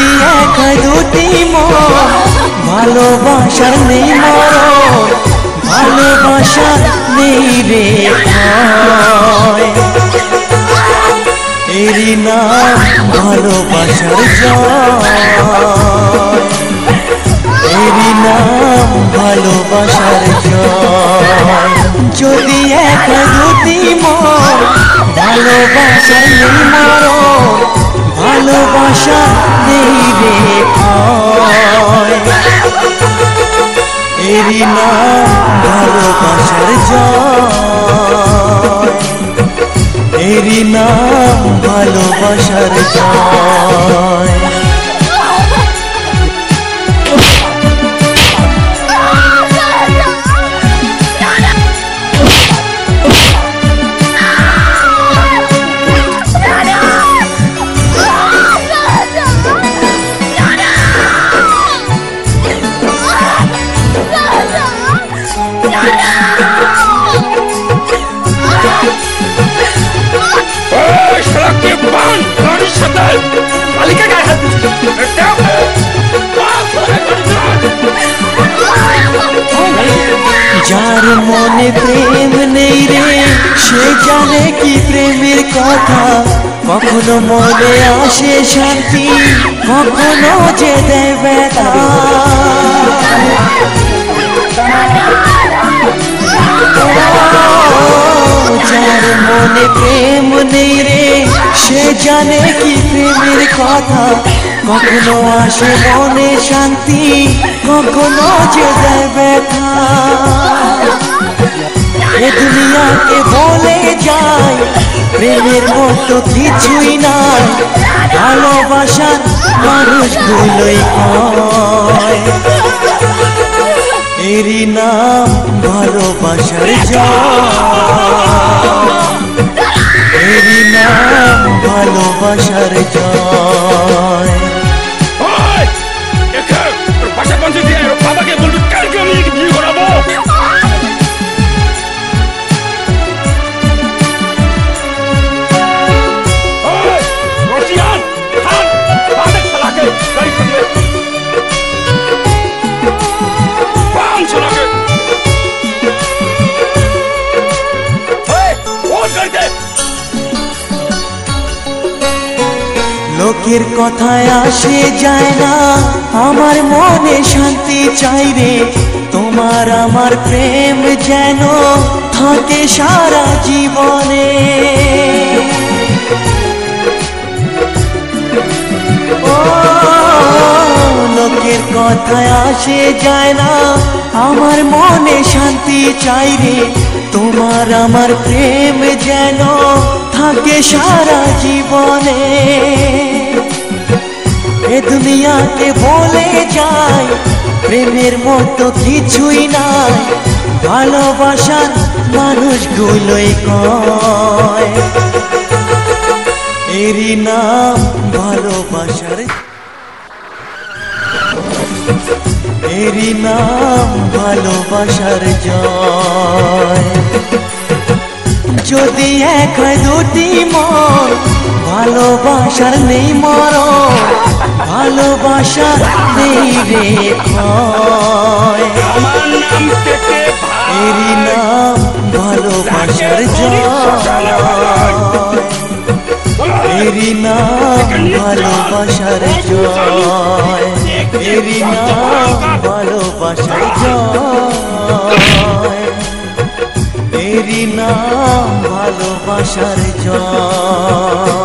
যদি এক দুটি মন ভালোবাসার নেই মরণ ভালোবাসা নেই রে ক্ষয় এরই নাম ভালোবাসার জয় এরই নাম ভালোবাসার জয় যদি এক দুটি মন ভালোবাসার নেই মরণ ভালোবাসা নেই রে ক্ষয় এরই নাম ভালোবাসার জয় এরই নাম ভালোবাসার জয় যার মনে প্রেম নেই রে সে জানে কি প্রেমের কথা কখনো মনে আসে শান্তি কখনো যে দেয় ব্যথা যার মনে প্রেম নেই রে সে জানে কি প্রেমের কথা কখনো আসে মনে শান্তি কখনো যে দেয় ব্যথা এ দুনিয়াকে বলে যায় প্রেমের মতো কিছুই নাই ভালোবাসার মানুষগুলোই কয় এরই নাম ভালোবাসার জয় এরই নাম ভালোবাসার জয় লোকের কথায় আসে যায় না আমার মনে শান্তি চাই রে তোমার আমার প্রেম যেন থাকে সারা জীবনে ও লোকের কথায় আসে যায় না আমার মনে শান্তি চাই রে তোমার আমার প্রেম যেন থাকে সারা জীবনে এ দুনিয়াকে বলে যায় প্রেমের মতো কিছুই নাই ভালোবাসার মানুষগুলোই কয় এরই নাম ভালোবাসার এরই নাম ভালোবাসার জয় যদি এক দুটি মন ভালোবাসার নেই মরণ ভালোবাসা নেই রে ক্ষয় এরই নাম ভালোবাসার জয় এরই নাম ভালোবাসার জয় এরই নাম ভালোবাসার জয় এরই নাম ভালোবাসার জয়।